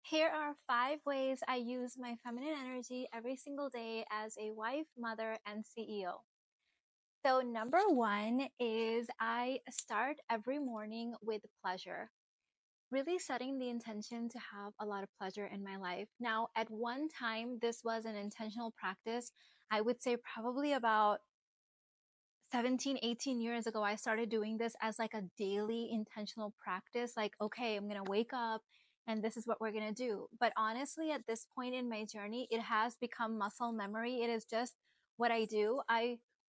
Here are 5 ways I use my feminine energy every single day as a wife, mother, and CEO. So, number one is I start every morning with pleasure, really setting the intention to have a lot of pleasure in my life. Now, at one time, this was an intentional practice. I would say probably about 17, 18 years ago, I started doing this as like a daily intentional practice. Like, okay, I'm going to wake up and this is what we're going to do. But honestly, at this point in my journey, it has become muscle memory. It is just what I do.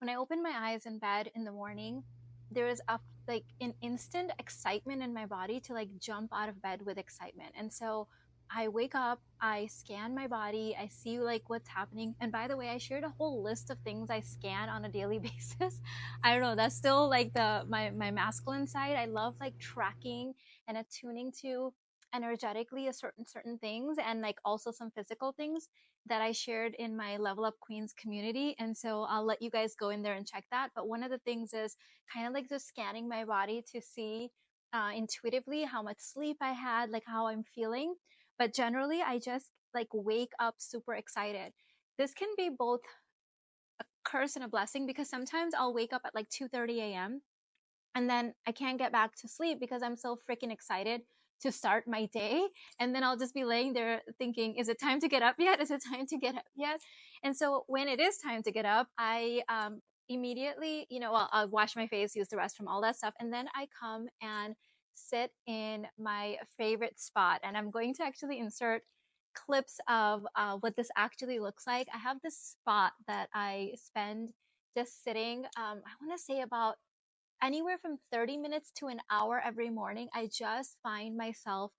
When I open my eyes in bed in the morning, there is like an instant excitement in my body to like jump out of bed with excitement. And so I wake up, I scan my body, I see like what's happening. And by the way, I shared a whole list of things I scan on a daily basis. I don't know, that's still like my masculine side. I love like tracking and attuning to energetically a certain things, and like also some physical things that I shared in my Level Up Queens community. And so I'll let you guys go in there and check that. But one of the things is kind of like just scanning my body to see intuitively how much sleep I had, like how I'm feeling. But generally, I just like wake up super excited. This can be both a curse and a blessing because sometimes I'll wake up at like 2:30 a.m. and then I can't get back to sleep because I'm so freaking excited to start my day. And then I'll just be laying there thinking, is it time to get up yet? Is it time to get up yet? And so when it is time to get up, I immediately, I'll wash my face, use the restroom, all that stuff. And then I come and sit in my favorite spot. And I'm going to actually insert clips of what this actually looks like. I have this spot that I spend just sitting, I want to say about anywhere from 30 minutes to an hour every morning. I just find myself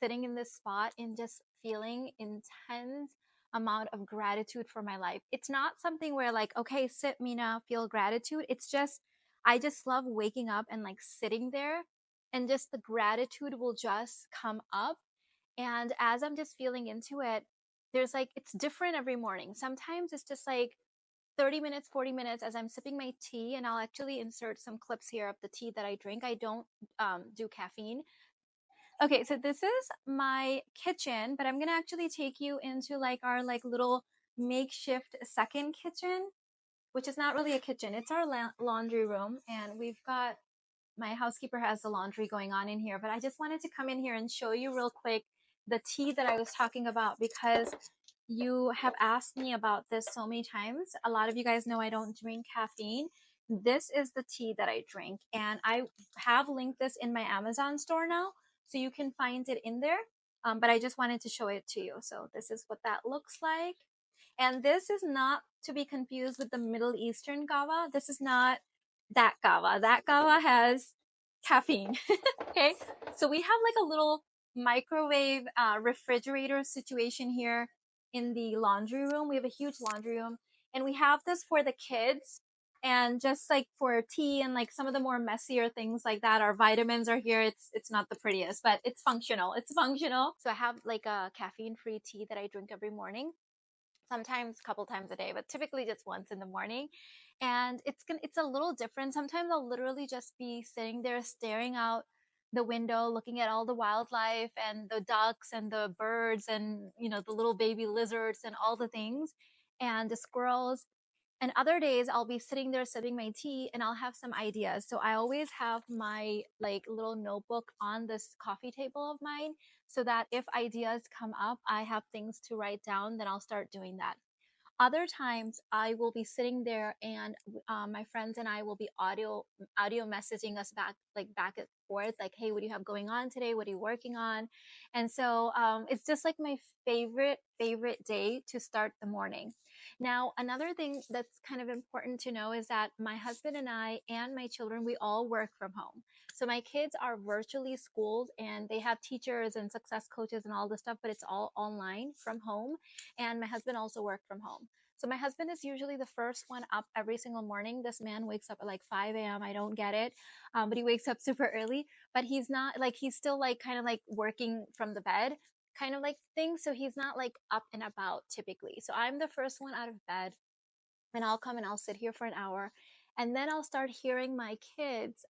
sitting in this spot and just feeling intense amount of gratitude for my life. It's not something where like, okay, sit, Mina, feel gratitude. It's just, I just love waking up and like sitting there, and just the gratitude will just come up. And as I'm just feeling into it, there's like, it's different every morning. Sometimes it's just like 30 minutes, 40 minutes as I'm sipping my tea, and I'll actually insert some clips here of the tea that I drink. I don't do caffeine. Okay, so this is my kitchen, but I'm gonna actually take you into like our like little makeshift second kitchen, which is not really a kitchen. It's our laundry room, and we've got, my housekeeper has the laundry going on in here, but I just wanted to come in here and show you real quick the tea that I was talking about, because you have asked me about this so many times. A lot of you guys know I don't drink caffeine. This is the tea that I drink, and I have linked this in my Amazon store now, so you can find it in there. But I just wanted to show it to you. So this is what that looks like. And this is not to be confused with the Middle Eastern kava. This is not that kava. That kava has caffeine. Okay. So we have like a little microwave refrigerator situation here in the laundry room. We have a huge laundry room, and we have this for the kids and just like for tea and like some of the more messier things like that. Our vitamins are here. It's not the prettiest, but it's functional. It's functional. So I have like a caffeine-free tea that I drink every morning, sometimes a couple times a day, but typically just once in the morning. And it's a little different. Sometimes I'll literally just be sitting there staring out the window, looking at all the wildlife and the ducks and the birds and, the little baby lizards and all the things and the squirrels. And other days I'll be sitting there sipping my tea and I'll have some ideas. So I always have my like little notebook on this coffee table of mine, so that if ideas come up, I have things to write down, then I'll start doing that. Other times I will be sitting there and my friends and I will be audio messaging us back and forth, like, hey, what do you have going on today? What are you working on? And so it's just like my favorite day to start the morning. Now, another thing that's kind of important to know is that my husband and I and my children, we all work from home. So my kids are virtually schooled and they have teachers and success coaches and all this stuff, but it's all online from home. And my husband also worked from home. So my husband is usually the first one up every single morning. This man wakes up at like 5 a.m. I don't get it. But he wakes up super early, but he's not like, he's still like kind of like working from the bed kind of like thing. So he's not like up and about typically. So I'm the first one out of bed, and I'll come and I'll sit here for an hour. And then I'll start hearing my kids,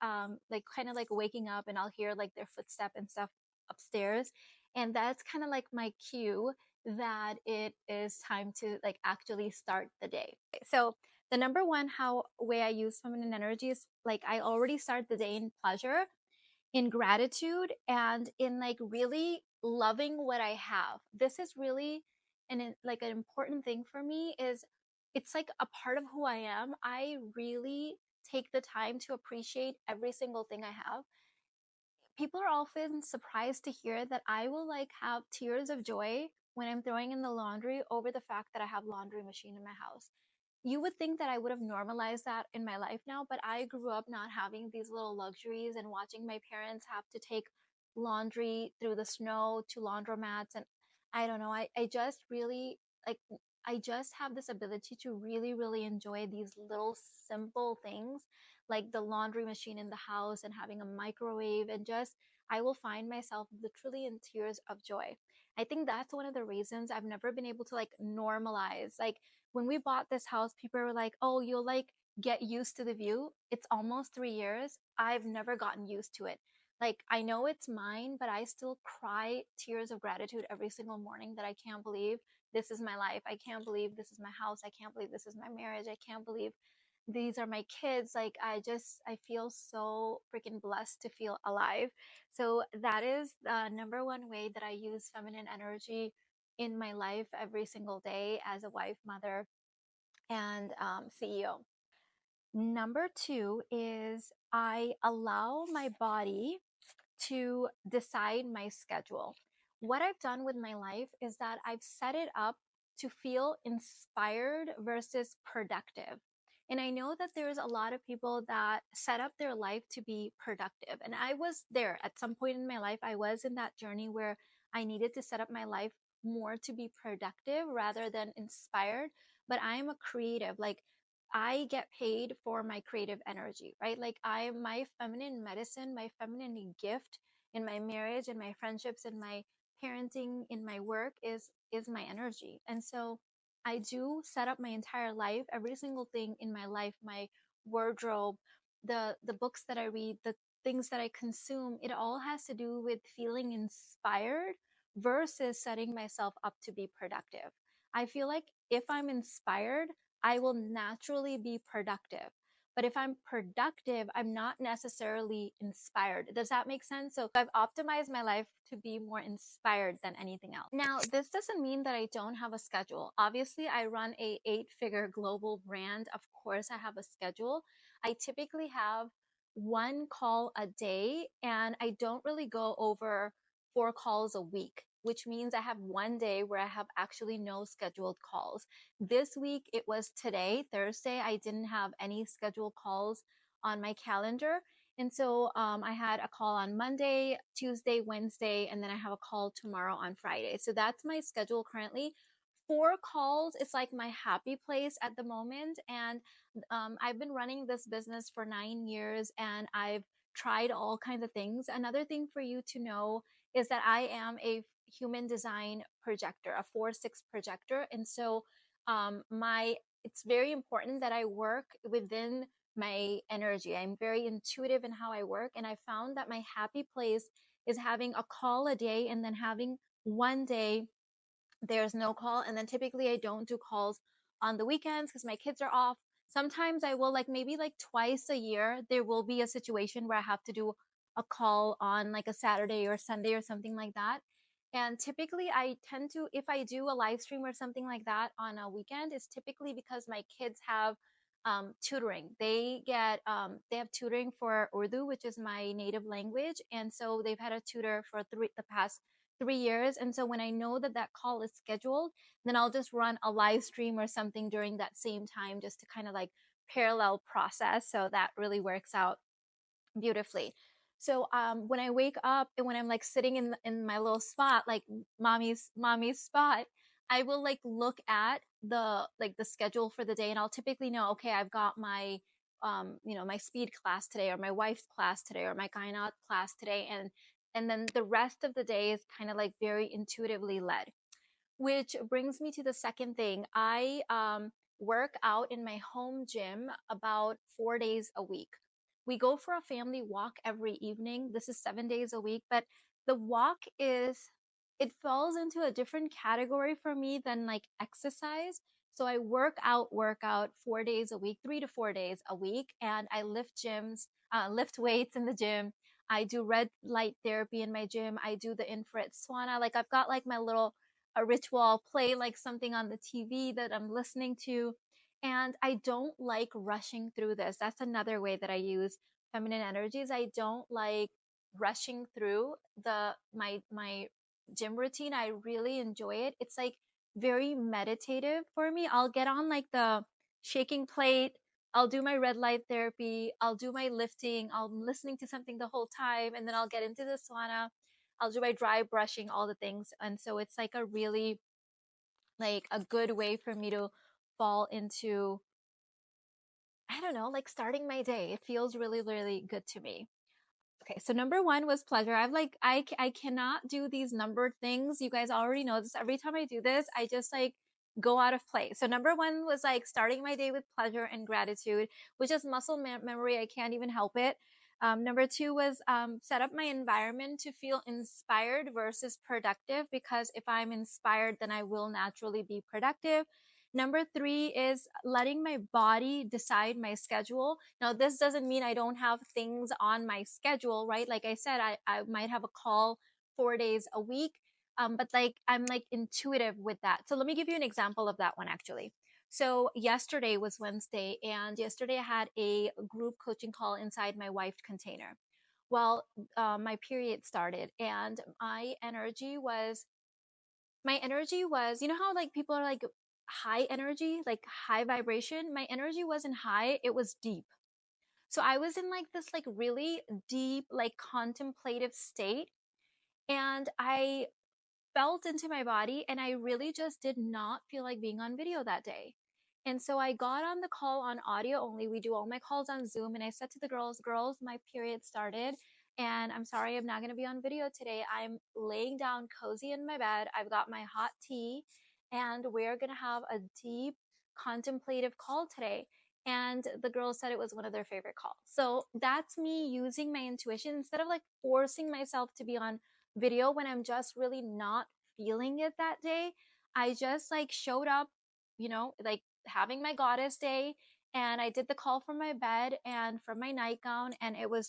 like kind of like waking up, and I'll hear like their footstep and stuff upstairs. And that's kind of like my cue that it is time to like actually start the day. So the number one how way I use feminine energy is like I already start the day in pleasure, in gratitude, and in like really loving what I have. This is really like an important thing for me is it's like a part of who I am. I really take the time to appreciate every single thing I have. People are often surprised to hear that I will like have tears of joy when I'm throwing in the laundry over the fact that I have laundry machine in my house. You would think that I would have normalized that in my life now, but I grew up not having these little luxuries and watching my parents have to take laundry through the snow to laundromats. And I don't know, I just really like, I just have this ability to really, really enjoy these little simple things like the laundry machine in the house and having a microwave and just, I will find myself literally in tears of joy. I think that's one of the reasons I've never been able to like normalize. Like, when we bought this house, people were like, oh, you'll like get used to the view. It's almost 3 years. I've never gotten used to it. Like, I know it's mine, but I still cry tears of gratitude every single morning that I can't believe this is my life. I can't believe this is my house. I can't believe this is my marriage. I can't believe these are my kids. Like, I feel so freaking blessed to feel alive. So that is the number one way that I use feminine energy in my life every single day as a wife, mother, and CEO. Number two is I allow my body to decide my schedule. What I've done with my life is that I've set it up to feel inspired versus productive. And I know that there's a lot of people that set up their life to be productive. And I was there at some point in my life. I was in that journey where I needed to set up my life more to be productive rather than inspired. But I'm a creative. Like, I get paid for my creative energy, right? Like, my feminine medicine, my feminine gift in my marriage, in my friendships, in my parenting, in my work is my energy. And so I do set up my entire life, every single thing in my life, my wardrobe, the books that I read, the things that I consume, it all has to do with feeling inspired versus setting myself up to be productive. I feel like if I'm inspired, I will naturally be productive. But if I'm productive, I'm not necessarily inspired. Does that make sense? So I've optimized my life to be more inspired than anything else. Now, this doesn't mean that I don't have a schedule. Obviously, I run a 8-figure global brand. Of course, I have a schedule. I typically have one call a day, and I don't really go over 4 calls a week, which means I have one day where I have actually no scheduled calls. This week, it was today, Thursday. I didn't have any scheduled calls on my calendar. And so I had a call on Monday, Tuesday, Wednesday, and then I have a call tomorrow on Friday. So that's my schedule currently. 4 calls is like my happy place at the moment. And I've been running this business for 9 years and I've tried all kinds of things. Another thing for you to know is that I am a human design projector, a 4-6 projector. And so my it's very important that I work within my energy. I'm very intuitive in how I work, and I found that my happy place is having a call a day and then having one day there's no call. And then typically I don't do calls on the weekends because my kids are off. Sometimes I will, like, maybe like twice a year, there will be a situation where I have to do a call on like a Saturday or Sunday or something like that. And typically I tend to, if I do a live stream or something like that on a weekend, it's typically because my kids have tutoring. They have tutoring for Urdu, which is my native language. And so they've had a tutor for the past 3 years. And so when I know that that call is scheduled, then I'll just run a live stream or something during that same time just to kind of like parallel process. So that really works out beautifully. So when I wake up and when I'm like sitting in my little spot, like mommy's spot, I will like look at the schedule for the day, and I'll typically know, okay, I've got my my speed class today, or my wife's class today, or my gynae class today, and then the rest of the day is kind of like very intuitively led. Which brings me to the second thing. I work out in my home gym about 4 days a week. We go for a family walk every evening. This is 7 days a week, but the walk is it falls into a different category for me than like exercise. So I work out 4 days a week, 3 to 4 days a week, and I lift weights in the gym. I do red light therapy in my gym. I do the infrared sauna. Like I've got like my little a ritual. I'll play like something on the TV that I'm listening to. And I don't like rushing through this. That's another way that I use feminine energies. I don't like rushing through my gym routine. I really enjoy it. It's like very meditative for me. I'll get on like the shaking plate. I'll do my red light therapy. I'll do my lifting. I'm listening to something the whole time. And then I'll get into the sauna. I'll do my dry brushing, all the things. And so it's like a really, like a good way for me to fall into, I don't know, like starting my day. It feels really, really good to me. Okay, so number one was pleasure. I cannot do these numbered things. You guys already know this. Every time I do this, I just like go out of place. So number one was like starting my day with pleasure and gratitude, which is muscle memory. I can't even help it. Number two was set up my environment to feel inspired versus productive, because if I'm inspired, then I will naturally be productive. Number three is letting my body decide my schedule. Now, this doesn't mean I don't have things on my schedule, right? Like I said, I might have a call 4 days a week, but like I'm like intuitive with that. So let me give you an example of that one actually. So yesterday was Wednesday, and yesterday I had a group coaching call inside my wifed container. Well, my period started, and my energy was, you know how like people are like high energy, like high vibration? My energy wasn't high, it was deep. So I was in like this like really deep, like contemplative state. And I felt into my body, and I really just did not feel like being on video that day. And so I got on the call on audio only. We do all my calls on Zoom. And I said to the girls, my period started. And I'm sorry, I'm not going to be on video today. I'm laying down cozy in my bed. I've got my hot tea, and we're going to have a deep contemplative call today. And the girls said it was one of their favorite calls. So that's me using my intuition instead of like forcing myself to be on video when I'm just really not feeling it that day. I just like showed up, like having my goddess day, and I did the call from my bed and from my nightgown, and it was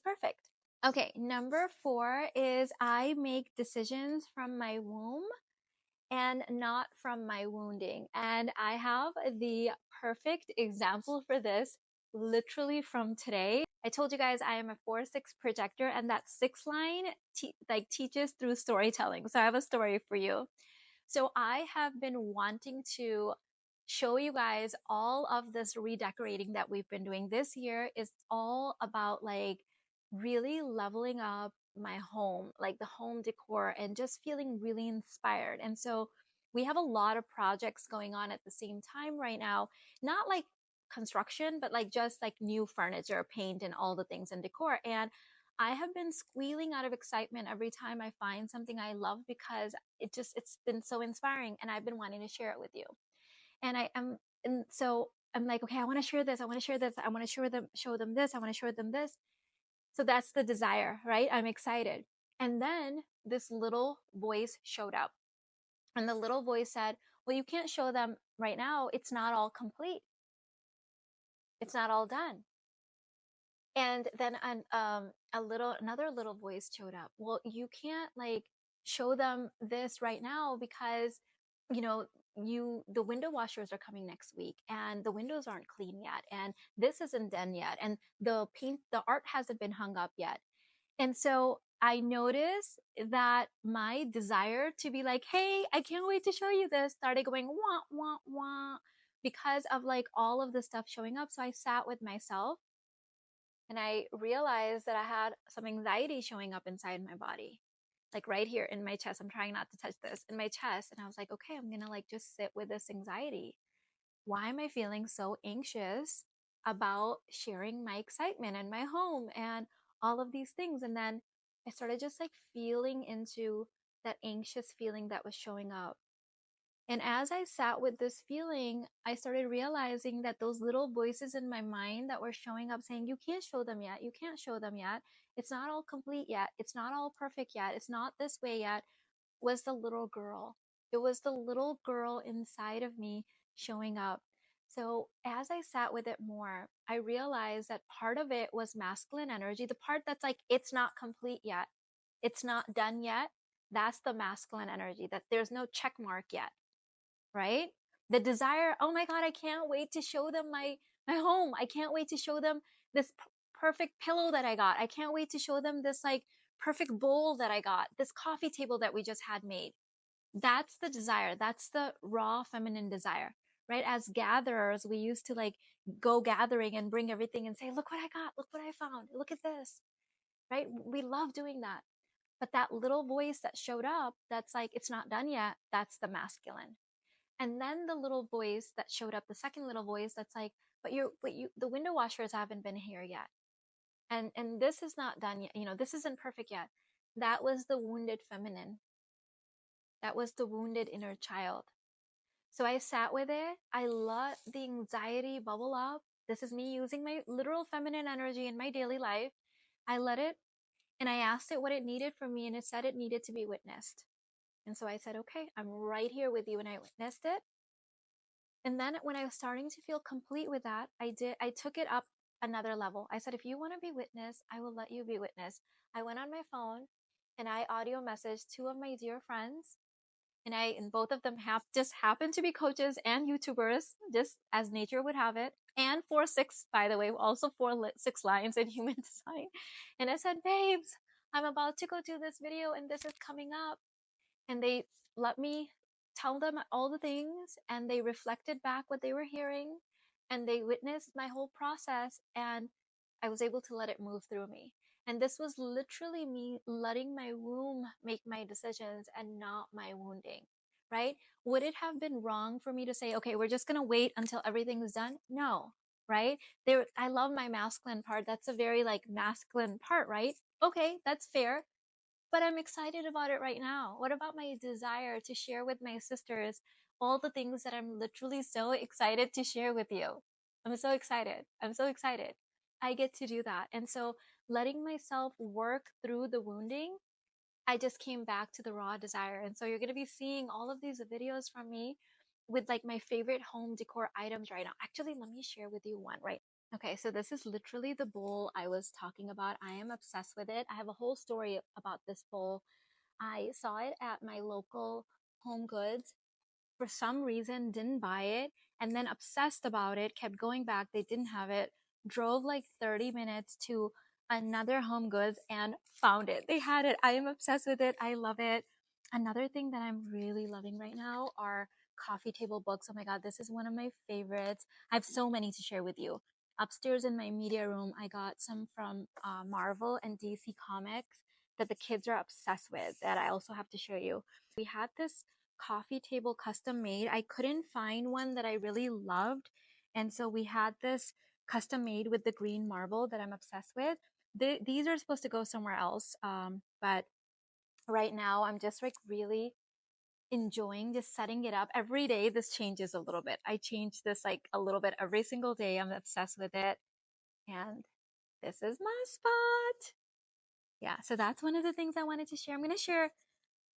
perfect. Okay, number four is I make decisions from my womb and not from my wounding. And I have the perfect example for this literally from today. I told you guys I am a 4-6 projector, and that six line teaches through storytelling. So I have a story for you. So I have been wanting to show you guys all of this redecorating that we've been doing this year. Is all about like really leveling up my home, like the home decor, and just feeling really inspired. And so we have a lot of projects going on at the same time right now, not like construction, but like just like new furniture, paint, and all the things in decor. And I have been squealing out of excitement every time I find something I love, because it's been so inspiring, and I've been wanting to share it with you. And so I'm like, okay, I want to share this. I want to share this. I want to show them this. I want to show them this. So that's the desire, right? I'm excited. And then this little voice showed up, and the little voice said, well, you can't show them right now. It's not all complete. It's not all done. And then another little voice showed up. Well, you can't like show them this right now, because you know the window washers are coming next week, and the windows aren't clean yet, and this isn't done yet, and the art hasn't been hung up yet. And so I noticed that my desire to be like, hey, I can't wait to show you this, started going wah wah wah, because of like all of the stuff showing up. So I sat with myself, and I realized that I had some anxiety showing up inside my body, like right here in my chest. I'm trying not to touch this, in my chest. And I was like, okay, I'm going to like just sit with this anxiety. Why am I feeling so anxious about sharing my excitement in my home and all of these things? And then I started just like feeling into that anxious feeling that was showing up. And as I sat with this feeling, I started realizing that those little voices in my mind that were showing up saying, you can't show them yet. You can't show them yet. It's not all complete yet. It's not all perfect yet. It's not this way yet. was the little girl. It was the little girl inside of me showing up. So as I sat with it more, I realized that part of it was masculine energy, the part that's like, it's not complete yet. It's not done yet. That's the masculine energy, that there's no check mark yet, right? The desire, oh my God, I can't wait to show them my home. I can't wait to show them this perfect pillow that I got. I can't wait to show them this like perfect bowl that I got, this coffee table that we just had made. That's the desire. That's the raw feminine desire, right? As gatherers, we used to like go gathering and bring everything and say, look what I got. Look what I found. Look at this, right? We love doing that. But that little voice that showed up, that's like, it's not done yet. That's the masculine. And then the little voice that showed up, the second little voice that's like, the window washers haven't been here yet. And this is not done yet. This isn't perfect yet. That was the wounded feminine. That was the wounded inner child. So I sat with it. I let the anxiety bubble up. This is me using my literal feminine energy in my daily life. I let it, and I asked it what it needed from me, and it said it needed to be witnessed. And so I said, okay, I'm right here with you. And I witnessed it. And then when I was starting to feel complete with that, I took it up another level. I said, if you want to be witness, I will let you be witness. I went on my phone and I audio messaged two of my dear friends, and both of them just happened to be coaches and YouTubers, just as nature would have it. And 4-6, by the way, also 4-6 lines in human design. And I said, babes, I'm about to go do this video and this is coming up. And they let me tell them all the things, and they reflected back what they were hearing, and they witnessed my whole process, and I was able to let it move through me. And this was literally me letting my womb make my decisions and not my wounding, right? Would it have been wrong for me to say, okay, we're just going to wait until everything is done? No, right? I love my masculine part. That's a very like masculine part, right? Okay, that's fair, but I'm excited about it right now. What about my desire to share with my sisters all the things that I'm literally so excited to share with you? I'm so excited. I'm so excited. I get to do that. And so letting myself work through the wounding, I just came back to the raw desire. And so you're going to be seeing all of these videos from me with like my favorite home decor items right now. Actually, let me share with you one right. Okay, so this is literally the bowl I was talking about. I am obsessed with it. I have a whole story about this bowl. I saw it at my local Home Goods. For some reason, didn't buy it, and then obsessed about it, kept going back. They didn't have it. Drove like 30 minutes to another Home Goods and found it. They had it. I am obsessed with it. I love it. Another thing that I'm really loving right now are coffee table books. Oh my God, this is one of my favorites. I have so many to share with you. Upstairs in my media room, I got some from Marvel and DC Comics that the kids are obsessed with that I also have to show you. We had this coffee table custom made. I couldn't find one that I really loved. And so we had this custom made with the green marble that I'm obsessed with. These are supposed to go somewhere else. But right now I'm just like really enjoying just setting it up every day. This changes a little bit. I change this like a little bit every single day. I'm obsessed with it. And this is my spot. Yeah. So that's one of the things I wanted to share. I'm going to share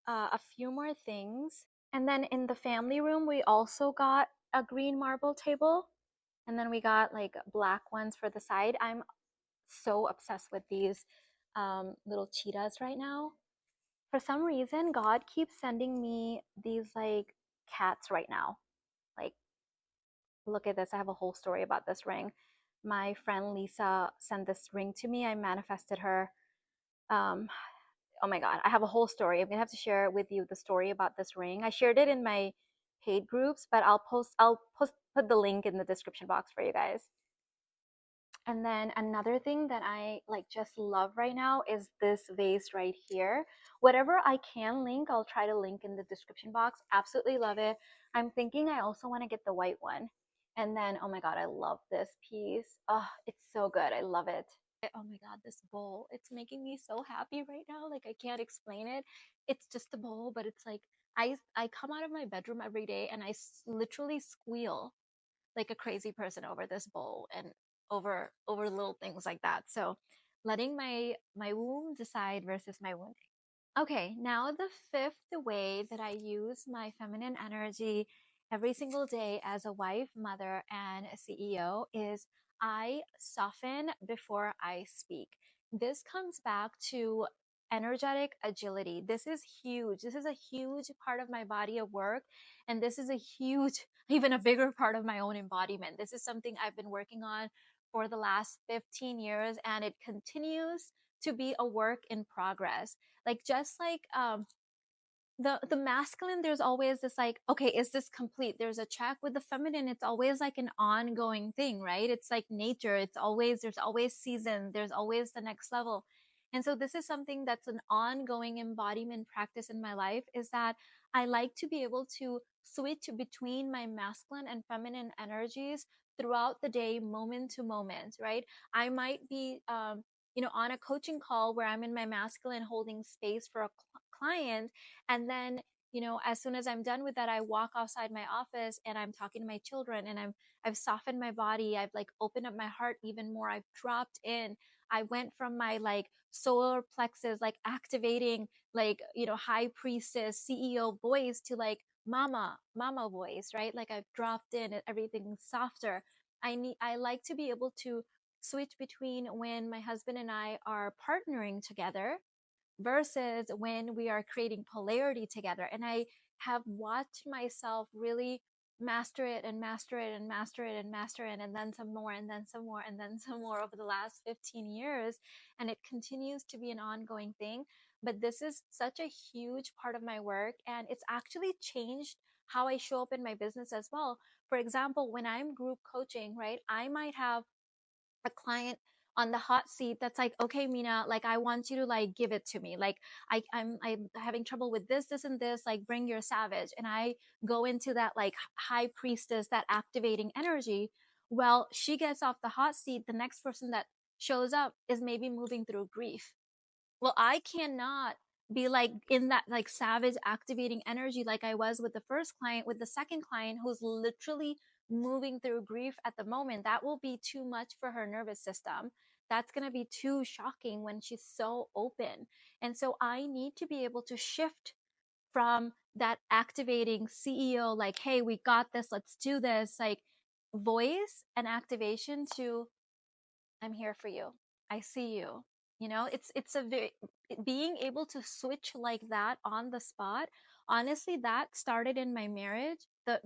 a few more things. And then in the family room, we also got a green marble table. And then we got like black ones for the side. I'm so obsessed with these little cheetahs right now. For some reason, God keeps sending me these like cats right now. Like, look at this. I have a whole story about this ring. My friend Lisa sent this ring to me. I manifested her. Um, oh my God, I have a whole story. I'm gonna have to share with you the story about this ring. I shared it in my paid groups, but put the link in the description box for you guys. And then another thing that I like just love right now is this vase right here. Whatever I can link, I'll try to link in the description box. Absolutely love it. I'm thinking I also want to get the white one. And then, oh my God, I love this piece. Oh, it's so good. I love it. Oh my God, this bowl, it's making me so happy right now. Like I can't explain it. It's just a bowl, but it's like I come out of my bedroom every day and I literally squeal like a crazy person over this bowl and over little things like that. So letting my womb decide versus my wounding. Okay, now the fifth way that I use my feminine energy every single day as a wife, mother, and a CEO is I soften before I speak. This comes back to energetic agility. This is huge. This is a huge part of my body of work. And this is a huge, even a bigger part of my own embodiment. This is something I've been working on for the last 15 years, and it continues to be a work in progress. Like just like the masculine, there's always this like, okay, is this complete? There's a check. With the feminine, it's always like an ongoing thing, right? It's like nature. It's always, there's always season, there's always the next level. And so this is something that's an ongoing embodiment practice in my life, is that I like to be able to switch between my masculine and feminine energies throughout the day, moment to moment, right? I might be on a coaching call where I'm in my masculine holding space for a client, and then as soon as I'm done with that, I walk outside my office and I'm talking to my children, and I've softened my body. I've like opened up my heart even more. I've dropped in. I went from my like solar plexus, like activating, like, high priestess, CEO voice to like mama voice, right? Like I've dropped in and everything's softer. I like to be able to switch between when my husband and I are partnering together versus when we are creating polarity together. And I have watched myself really master it and master it and master it and master it, and then some more, and then some more, and then some more over the last 15 years. And it continues to be an ongoing thing. But this is such a huge part of my work, and it's actually changed how I show up in my business as well. For example, when I'm group coaching, right, I might have a client on the hot seat that's like, okay, Mina, like I want you to like give it to me. Like I'm having trouble with this and this, like bring your savage. And I go into that like high priestess, that activating energy. Well, she gets off the hot seat. The next person that shows up is maybe moving through grief. Well, I cannot be like in that like savage activating energy like I was with the first client. With the second client who's literally moving through grief at the moment, that will be too much for her nervous system. That's going to be too shocking when she's so open. And so I need to be able to shift from that activating CEO, like, hey, we got this, let's do this, like voice and activation, to I'm here for you. I see you. It's a very, being able to switch like that on the spot. Honestly, that started in my marriage.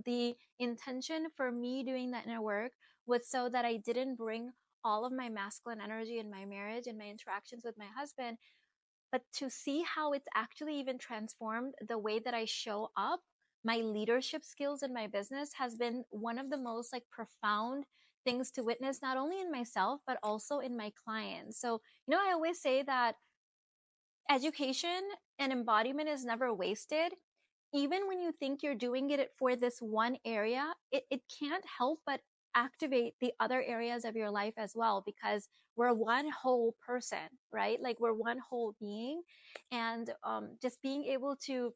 The intention for me doing that inner work was so that I didn't bring all of my masculine energy in my marriage and my interactions with my husband, but to see how it's actually even transformed the way that I show up. My leadership skills in my business has been one of the most like profound things to witness, not only in myself, but also in my clients. So, I always say that education and embodiment is never wasted. Even when you think you're doing it for this one area, it can't help but activate the other areas of your life as well, because we're one whole person, right? Like we're one whole being. And just being able to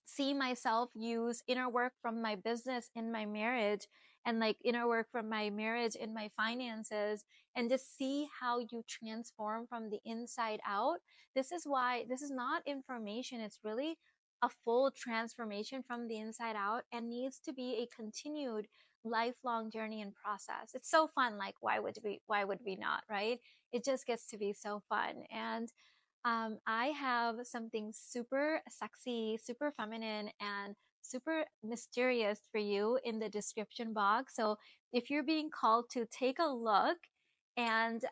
see myself use inner work from my business in my marriage, and like inner work from my marriage in my finances, and just see how you transform from the inside out. This is why this is not information. It's really a full transformation from the inside out, and needs to be a continued lifelong journey and process. It's so fun. Like, why would we not, right? It just gets to be so fun. And I have something super sexy, super feminine, and super mysterious for you in the description box. So if you're being called to take a look, and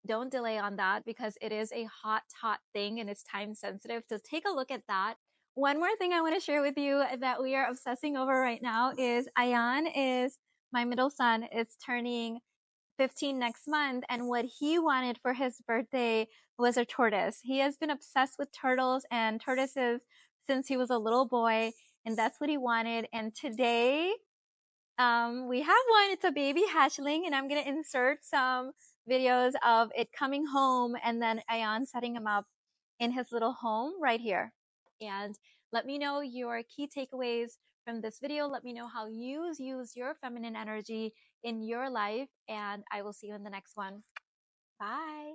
don't delay on that, because it is a hot, hot thing and it's time sensitive. So take a look at that. One more thing I want to share with you that we are obsessing over right now is Ayan is my middle son, is turning 15 next month, and what he wanted for his birthday was a tortoise. He has been obsessed with turtles and tortoises since he was a little boy, and that's what he wanted. And today, we have one. It's a baby hatchling, and I'm gonna insert some videos of it coming home, and then Ayan setting him up in his little home right here. And let me know your key takeaways from this video. Let me know how you use your feminine energy in your life, and I will see you in the next one. Bye.